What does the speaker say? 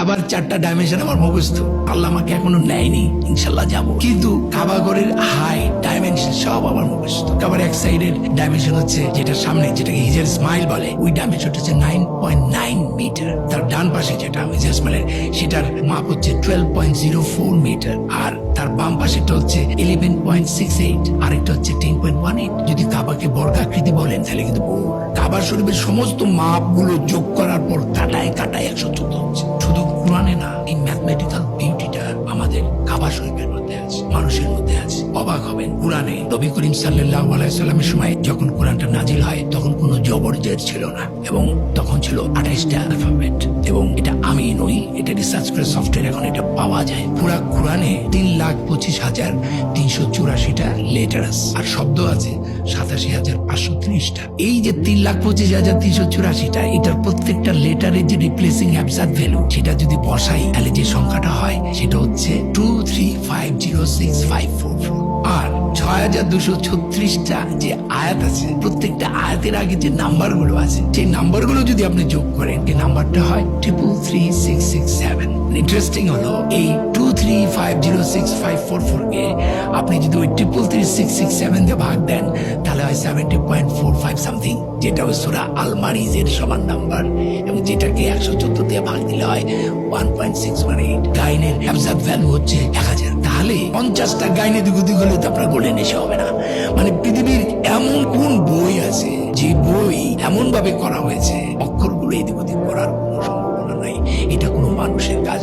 কাবার 4টা ডাইমেনশন আমার মুখস্থ, আল্লাহ আমাকে এখনো নেয়নি, ইনশাল্লাহ যাব। কিন্তু কাবা ঘরের হাইট ডাইমেনশন সব আমার মুখস্থ। কাবার এক সাইডের ডাইমেনশন হচ্ছে যেটা সামনে, যেটাকে হিজর ইসমাইল বলে, ওই ডাইমেনশনটা হচ্ছে 9.9 মিটার। তার ডান পাশে যেটা হিজর ইসমাইলের, সেটার মাপ হচ্ছে 12.04 মিটার। আর তার বাম পাশেটা হচ্ছে 11.68, আরেকটা হচ্ছে 10.18। যদি কাবাকে বর্গাকৃতি বলেন তাহলে কিন্তু কাবা শরীফের সমস্ত মাপগুলো যোগ করার পর কাটায় 114 হচ্ছে। শুধু কোরআনে না, এই ম্যাথমেটিক্যাল বিউটিটা আমাদের কাবা শরীফের মধ্যে আছে, মানুষের মধ্যে আছে। অবাক হবেন, কোরআনে নবী করিম সাল্লাল্লাহু আলাইহি সাল্লামের সময় যখন কোরআনটা নাজিল হয় তখন কোনো জবর জের ছিল না, এবং তখন ছিল 28টা অ্যালফাবেট। এবং এটা আমি নই, এটা রিসার্চ করে সফটওয়্যার এখন এটা পাওয়া যায়। পুরা কোরআনে 3,25,384টা লেটার আছে, আর শব্দ আছে 87,530টা। এই যে 3,25,384টা, এটার প্রত্যেকটা লেটারের যে রিপ্লেসিং অ্যাবসার্ড ভ্যালু, সেটা যদি বসাই তাহলে যে সংখ্যাটা হয় সেটা হচ্ছে 23506,544। আর 6,236টা যে আয়াত আছে, প্রত্যেকটা আয়াতের আগে যে নাম্বার গুলো আছে, সেই নাম্বার গুলো যদি আপনি যোগ করেন, এই নাম্বারটা হয় 333,667। ইন্টারেস্টিং হলো, এই 23506,544 কে আপনি যদি ওই 333,667 দিয়ে ভাগ দেন তাহলে হয় 70.45 সামথিং, যেটা ওই সূরা আল মারিজের সমান নাম্বার, এবং যেটাকে 114 দিয়ে ভাগ দিলে হয় 1.618। গাইনের অ্যাবসার্ড ভ্যালু হচ্ছে 1000। তাহলে 50টা গাইনে দিক হলে তো আপনার বলে নেশা হবে না। মানে পৃথিবীর এমন কোন বই আছে যে বই এমন ভাবে করা হয়েছে অক্ষরগুলো এদিক ওদিক করার কোনো সম্ভাবনা নাই, এটা কোনো মানুষের কাজ।